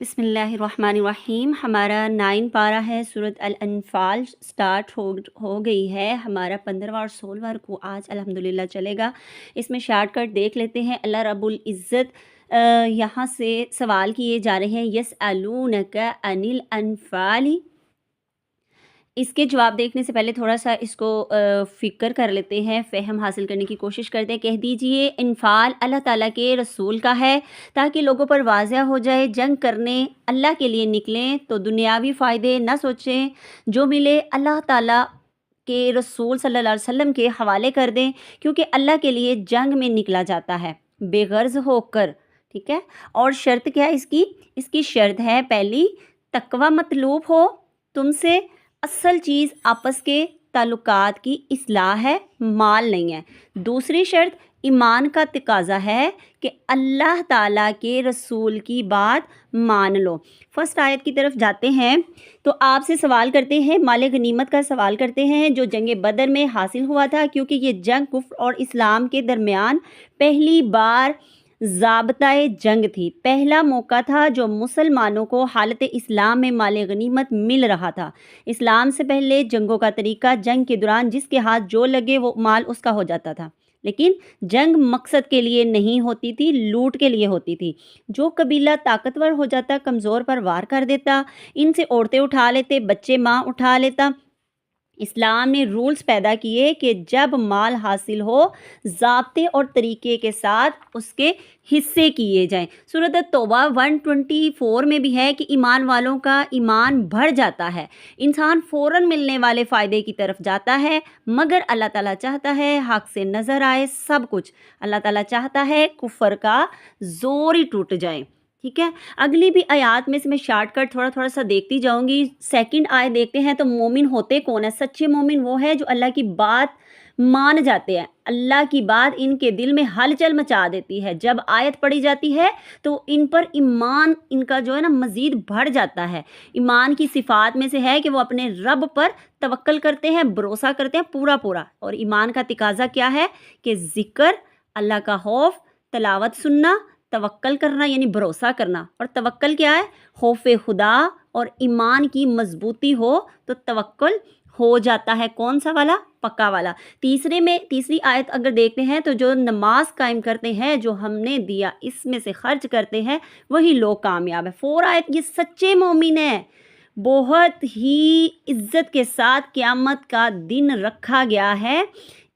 بسم اللہ الرحمن الرحیم۔ ہمارا 9 پارہ ہے، سورۃ الانفال سٹارٹ ہو گئی ہے۔ ہمارا 15واں اور 16واں رکوع آج الحمدللہ چلے گا۔ اس میں شارٹ کٹ دیکھ لیتے ہیں۔ اللہ رب العزت یہاں سے سوال کیے جا رہے ہیں، یسألونک عن الانفال۔ اس کے جواب دیکھنے سے پہلے تھوڑا سا اس کو فکر کر لیتے ہیں، فہم حاصل کرنے کی کوشش کرتے ہیں۔ کہہ دیجئے انفال اللہ تعالیٰ کے رسول کا ہے تاکہ لوگوں پر واضح ہو جائے، جنگ کرنے اللہ کے لیے نکلیں تو دنیاوی فائدے نہ سوچیں، جو ملے اللہ تعالیٰ کے رسول صلی اللہ علیہ وسلم کے حوالے کر دیں، کیونکہ اللہ کے لیے جنگ میں نکلا جاتا ہے بے غرض ہو کر، ٹھیک ہے۔ اور شرط کیا ہے اس کی شرط ہے، پہلی تقوی مطلوب ہو تم سے، اصل چیز آپس کے تعلقات کی اصلاح ہے، مال نہیں ہے۔ دوسری شرط ایمان کا تقاضا ہے کہ اللہ تعالیٰ کے رسول کی بات مان لو۔ فرسٹ آیت کی طرف جاتے ہیں تو آپ سے سوال کرتے ہیں، مال غنیمت کا سوال کرتے ہیں جو جنگ بدر میں حاصل ہوا تھا، کیونکہ یہ جنگ کفر اور اسلام کے درمیان پہلی بار ضابطۂ جنگ تھی، پہلا موقع تھا جو مسلمانوں کو حالت اسلام میں مال غنیمت مل رہا تھا۔ اسلام سے پہلے جنگوں کا طریقہ، جنگ کے دوران جس کے ہاتھ جو لگے وہ مال اس کا ہو جاتا تھا، لیکن جنگ مقصد کے لیے نہیں ہوتی تھی، لوٹ کے لیے ہوتی تھی۔ جو قبیلہ طاقتور ہو جاتا کمزور پر وار کر دیتا، ان سے عورتیں اٹھا لیتے، بچے ماں اٹھا لیتا۔ اسلام نے رولز پیدا کیے کہ جب مال حاصل ہو ضابطے اور طریقے کے ساتھ اس کے حصے کیے جائیں۔ سورۃ التوبہ 124 میں بھی ہے کہ ایمان والوں کا ایمان بڑھ جاتا ہے، انسان فوراً ملنے والے فائدے کی طرف جاتا ہے، مگر اللہ تعالیٰ چاہتا ہے حق سے نظر آئے سب کچھ۔ اللہ تعالیٰ چاہتا ہے کفر کا زور ہی ٹوٹ جائے، ٹھیک ہے۔ اگلی بھی آیات میں سے میں شارٹ کٹ تھوڑا سا دیکھتی جاؤں گی۔ سیکنڈ آیت دیکھتے ہیں تو مومن ہوتے کون ہیں؟ سچے مومن وہ ہے جو اللہ کی بات مان جاتے ہیں، اللہ کی بات ان کے دل میں ہلچل مچا دیتی ہے۔ جب آیت پڑھی جاتی ہے تو ان پر ایمان ان کا جو ہے نا مزید بڑھ جاتا ہے۔ ایمان کی صفات میں سے ہے کہ وہ اپنے رب پر توکل کرتے ہیں، بھروسہ کرتے ہیں پورا۔ اور ایمان کا تقاضا کیا ہے کہ ذکر، اللہ کا خوف، تلاوت سننا، توکل کرنا یعنی بھروسہ کرنا۔ اور توکل کیا ہے؟ خوف خدا اور ایمان کی مضبوطی ہو تو توکل ہو جاتا ہے۔ کون سا والا؟ پکا والا۔ تیسری آیت اگر دیکھتے ہیں تو جو نماز قائم کرتے ہیں، جو ہم نے دیا اس میں سے خرچ کرتے ہیں، وہی لوگ کامیاب ہیں۔ 4 آیت یہ سچے مومن ہیں، بہت ہی عزت کے ساتھ قیامت کا دن رکھا گیا ہے۔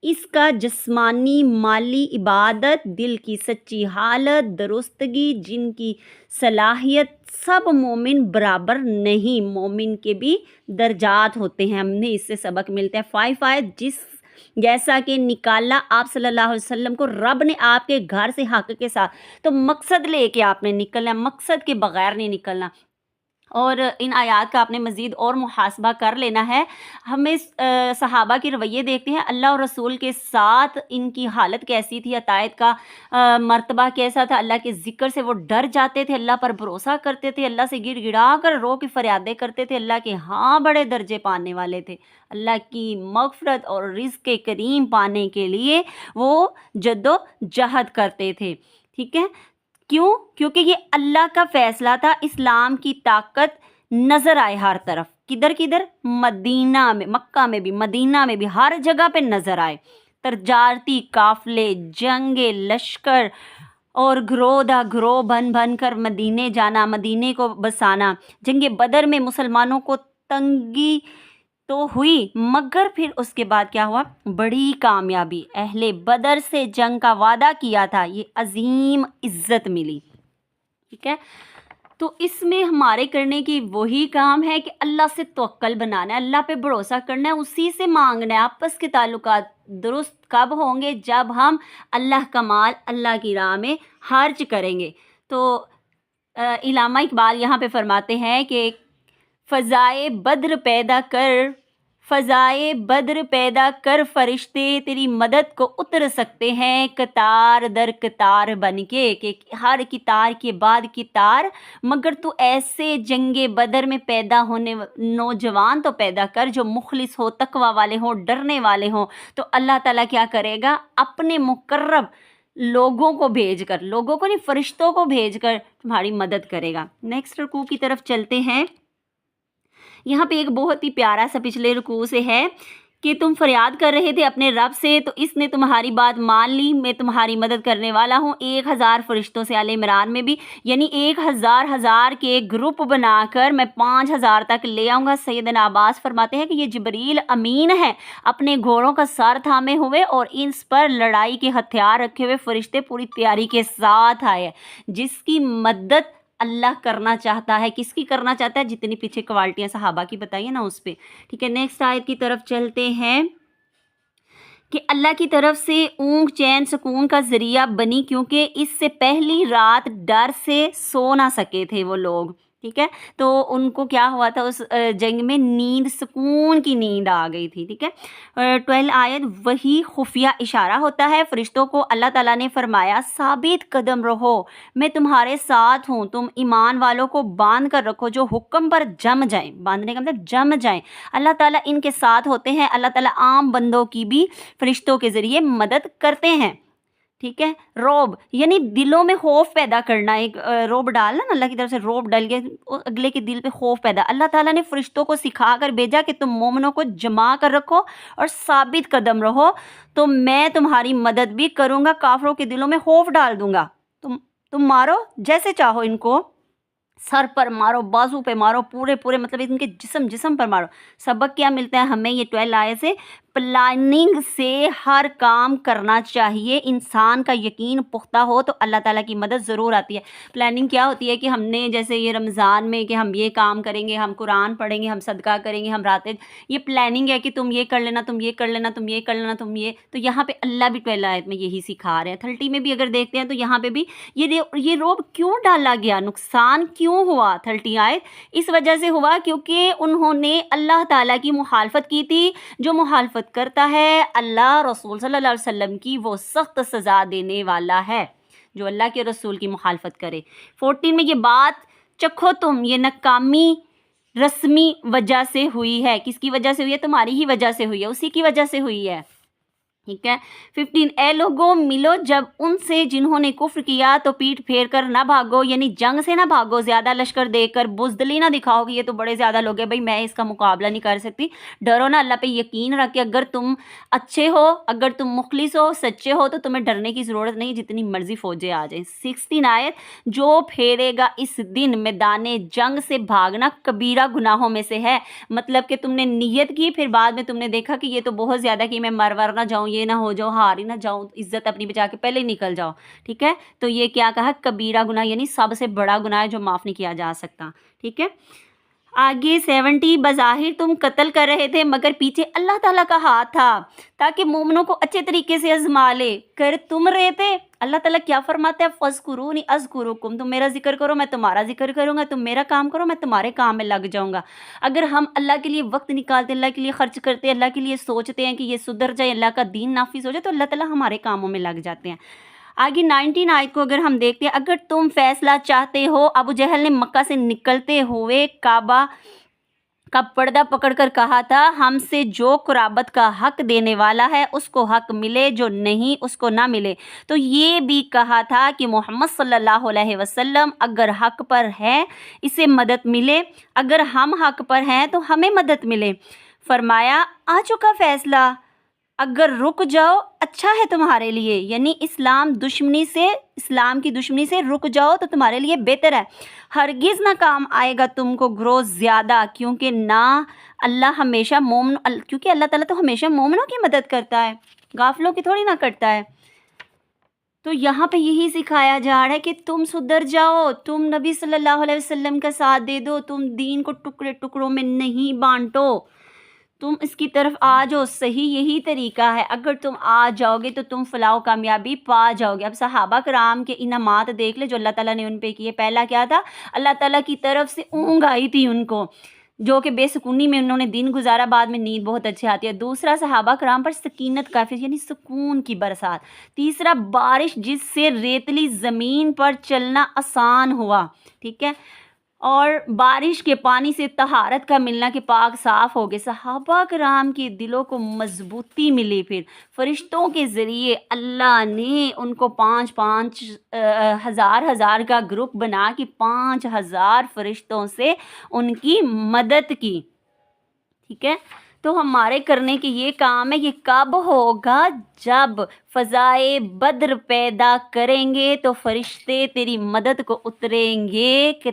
اس کا جسمانی، مالی، عبادت، دل کی سچی حالت، درستگی، جن کی صلاحیت، سب مومن برابر نہیں، مومن کے بھی درجات ہوتے ہیں۔ ہم نے اس سے سبق ملتا ہے۔ 5 آیت جیسا کہ نکالا آپ صلی اللہ علیہ وسلم کو رب نے آپ کے گھر سے حق کے ساتھ، تو مقصد لے کے آپ نے نکلنا، مقصد کے بغیر نہیں نکلنا۔ اور ان آیات کا آپ نے مزید اور محاسبہ کر لینا ہے۔ ہمیں صحابہ کے رویے دیکھتے ہیں، اللہ اور رسول کے ساتھ ان کی حالت کیسی تھی، عطائیت کا مرتبہ کیسا تھا، اللہ کے ذکر سے وہ ڈر جاتے تھے، اللہ پر بھروسہ کرتے تھے، اللہ سے گڑ گڑا کر رو کی فریادیں کرتے تھے، اللہ کے ہاں بڑے درجے پانے والے تھے، اللہ کی مغفرت اور رزق کریم پانے کے لیے وہ جد و جہد کرتے تھے، ٹھیک ہے۔ کیوں؟ کیونکہ یہ اللہ کا فیصلہ تھا۔ اسلام کی طاقت نظر آئے ہر طرف، کدھر مدینہ میں، مکہ میں بھی، مدینہ میں بھی، ہر جگہ پہ نظر آئے۔ تجارتی قافلے، جنگیں، لشکر اور گروہ دا گروہ بن کر مدینے جانا، مدینے کو بسانا۔ جنگ بدر میں مسلمانوں کو تنگی تو ہوئی، مگر پھر اس کے بعد کیا ہوا؟ بڑی کامیابی۔ اہل بدر سے جنگ کا وعدہ کیا تھا، یہ عظیم عزت ملی، ٹھیک ہے۔ تو اس میں ہمارے کرنے کی وہی کام ہے کہ اللہ سے توکل بنانا ہے، اللہ پہ بھروسہ کرنا ہے، اسی سے مانگنا ہے۔ آپس کے تعلقات درست کب ہوں گے؟ جب ہم اللہ کا مال اللہ کی راہ میں خرچ کریں گے۔ تو علامہ اقبال یہاں پہ فرماتے ہیں کہ فضائے بدر پیدا کر فرشتے تیری مدد کو اتر سکتے ہیں، قطار در قطار بن کے، کہ ہر قطار کے بعد قطار، مگر تو ایسے جنگ بدر میں پیدا ہونے نوجوان تو پیدا کر جو مخلص ہو، تقوی والے ہوں، ڈرنے والے ہوں، تو اللہ تعالیٰ کیا کرے گا؟ اپنے مقرب लोगों को भेजकर, लोगों को नहीं फरिश्तों को भेजकर तुम्हारी मदद करेगा। नेक्स्ट रुकू की तरफ चलते हैं। यहाँ पे एक बहुत ही प्यारा सा पिछले रुकू से है कि तुम फरियाद कर रहे थे अपने रब से तो इसने तुम्हारी बात मान ली, मैं तुम्हारी मदद करने वाला हूँ 1000 फरिश्तों से। आले इमरान में भी यानी 1000 के ग्रुप बनाकर मैं 5000 तक ले आऊँगा। सैयदना अब्बास फरमाते हैं कि ये जिब्रील अमीन है, अपने घोड़ों का सर थामे हुए और इस पर लड़ाई के हथियार रखे हुए फरिश्ते पूरी तैयारी के साथ आए। जिसकी मदद अल्लाह करना चाहता है, किसकी करना चाहता है, जितनी पीछे क्वालिटियाँ सहाबा की बताइए ना उस पर। ठीक है, नेक्स्ट आयत की तरफ चलते हैं कि अल्लाह की तरफ से ऊँग चैन सुकून का ज़रिया बनी, क्योंकि इससे पहली रात डर से सो ना सके थे वो लोग। ठीक है, तो उनको क्या हुआ था, उस जंग में नींद, सुकून की नींद आ गई थी। ठीक है, 12 आयत वही खुफिया इशारा होता है फरिश्तों को। अल्लाह ताला ने फरमाया साबित कदम रहो, मैं तुम्हारे साथ हूँ, तुम ईमान वालों को बांध कर रखो जो हुक्म पर जम जाएं। बांधने का मतलब जम जाएं। अल्लाह ताला इनके साथ होते हैं। अल्लाह ताला आम बंदों की भी फरिश्तों के ज़रिए मदद करते हैं। ठीक है, रोब यानी दिलों में खौफ पैदा करना, एक रोब डालना ना, अल्लाह की तरफ से रोब डाल के अगले के दिल पे खौफ पैदा। अल्लाह ताला ने फरिश्तों को सिखा कर भेजा कि तुम मोमिनों को जमा कर रखो और साबित कदम रहो, तो मैं तुम्हारी मदद भी करूँगा, काफरों के दिलों में खौफ डाल दूंगा। तुम मारो जैसे चाहो, इनको सर पर मारो, बाजू पे मारो, पूरे मतलब इनके जिस्म पर मारो। सबक क्या मिलता है हमें ये 12 आयत से? प्लानिंग से हर काम करना चाहिए। इंसान का यकीन पुख्ता हो तो अल्लाह ताला की मदद ज़रूर आती है। प्लानिंग क्या होती है कि हमने जैसे ये रमज़ान में कि हम ये काम करेंगे, हम कुरान पढ़ेंगे, हम सदका करेंगे, हम रातें, ये प्लानिंग है कि तुम ये कर लेना, तुम ये कर लेना, तुम ये कर लेना, तुम ये। तो यहाँ पे अल्लाह भी 12 आयत में यही सिखा रहे हैं। 30 में भी अगर देखते हैं तो यहाँ पे भी ये रोब क्यों डाला गया, नुकसान क्यों हुआ 30 आयत? इस वजह से हुआ क्योंकि उन्होंने अल्लाह ताला की मुखालफत की थी। जो मुखालफत करता है अल्लाह रसूल सल्लल्लाहु अलैहि वसल्लम की वो सख्त सज़ा देने वाला है, जो अल्लाह के रसूल की मुखालफत करे। 14 में ये बात चखो तुम, ये नाकामी रस्मी वजह से हुई है। किसकी वजह से हुई है? तुम्हारी ही वजह से हुई है, उसी की वजह से हुई है। ठीक है, 15 ए लोगों मिलो जब उनसे जिन्होंने कुफ्र किया तो पीठ फेर कर ना भागो, यानी जंग से ना भागो, ज़्यादा लश्कर देकर बुज़दिली ना दिखाओ कि ये तो बड़े ज़्यादा लोग हैं, भाई मैं इसका मुकाबला नहीं कर सकती। डरो ना, अल्लाह पे यकीन रख के। अगर तुम अच्छे हो, अगर तुम मुखलिस हो, सच्चे हो, तो तुम्हें डरने की ज़रूरत नहीं, जितनी मर्जी फौजें आ जाएं। 16 आयत, जो फेरेगा इस दिन मैदाने जंग से भागना कबीरा गुनाहों में से है। मतलब कि तुमने नीयत की, फिर बाद में तुमने देखा कि ये तो बहुत ज़्यादा, कि मैं मर वर ना जाऊँ, ये ना हो जाओ, हार ही ना जाऊँ, इज्जत अपनी बचा के पहले ही निकल जाओ। ठीक है, तो ये क्या कहा? कबीरा गुनाह, यानी सबसे बड़ा गुनाह है जो माफ़ नहीं किया जा सकता। ठीक है, आगे 70, बज़ाहिर तुम कत्ल कर रहे थे मगर पीछे अल्लाह ताला का हाथ था ताकि मोमिनों को अच्छे तरीके से आजमा ले। कर तुम रहे थे, अल्लाह ताला क्या फरमाता है? फ़ज़्कुरूनी अज़्कुरुकुम, तुम मेरा जिक्र करो मैं तुम्हारा जिक्र करूँगा, तुम मेरा काम करो मैं तुम्हारे काम में लग जाऊँगा। अगर हम अल्लाह के लिए वक्त निकालते, अल्लाह के लिए खर्च करते, अल्लाह के लिए सोचते हैं कि ये सुधर जाए, अल्लाह का दीन नाफिज हो जाए, तो अल्लाह ताला हमारे कामों में लग जाते हैं। आगे 19 आयत को अगर हम देखते हैं, अगर तुम फैसला चाहते हो, अबू जहल ने मक्का से निकलते हुए काबा का पर्दा पकड़कर कहा था, हमसे जो कुराबत का हक देने वाला है उसको हक मिले, जो नहीं उसको ना मिले। तो ये भी कहा था कि मोहम्मद सल्लल्लाहु अलैहि वसल्लम अगर हक पर है इसे मदद मिले, अगर हम हक पर हैं तो हमें मदद मिले। फरमाया आ चुका फैसला, अगर रुक जाओ अच्छा है तुम्हारे लिए, यानी इस्लाम की दुश्मनी से रुक जाओ तो तुम्हारे लिए बेहतर है। हरगिज़ ना काम आएगा तुमको ग्रोथ ज़्यादा, क्योंकि क्योंकि अल्लाह ताला तो हमेशा मोमिनों की मदद करता है, गाफिलों की थोड़ी ना करता है। तो यहाँ पे यही सिखाया जा रहा है कि तुम सुधर जाओ, तुम नबी सल्लल्लाहु अलैहि वसल्लम का साथ दे दो, तुम दीन को टुकड़े टुकड़ों में नहीं बांटो, तुम इसकी तरफ आ जाओ। सही यही तरीका है, अगर तुम आ जाओगे तो तुम फलाह कामयाबी पा जाओगे। अब सहाबा कराम के इनामात देख ले जो अल्लाह ताला ने उन पे किए। पहला क्या था? अल्लाह ताला की तरफ से ऊँग आई थी उनको, जो कि बेसुकूनी में उन्होंने दिन गुजारा, बाद में नींद बहुत अच्छी आती है। दूसरा, सहाबा कराम पर सकीनत काफ़ी, यानी सुकून की बरसात। तीसरा, बारिश जिससे रेतली ज़मीन पर चलना आसान हुआ। ठीक है, اور بارش کے پانی سے طہارت کا ملنا کہ پاک صاف ہو گئے، صحابہ کرام کے دلوں کو مضبوطی ملی، پھر فرشتوں کے ذریعے اللہ نے ان کو 5 ہزار کا گروپ بنا کے 5,000 فرشتوں سے ان کی مدد کی، ٹھیک ہے۔ تو ہمارے کرنے کے یہ کام ہے، یہ کب ہوگا؟ جب فضائے بدر پیدا کریں گے تو فرشتے تیری مدد کو اتریں گے کہ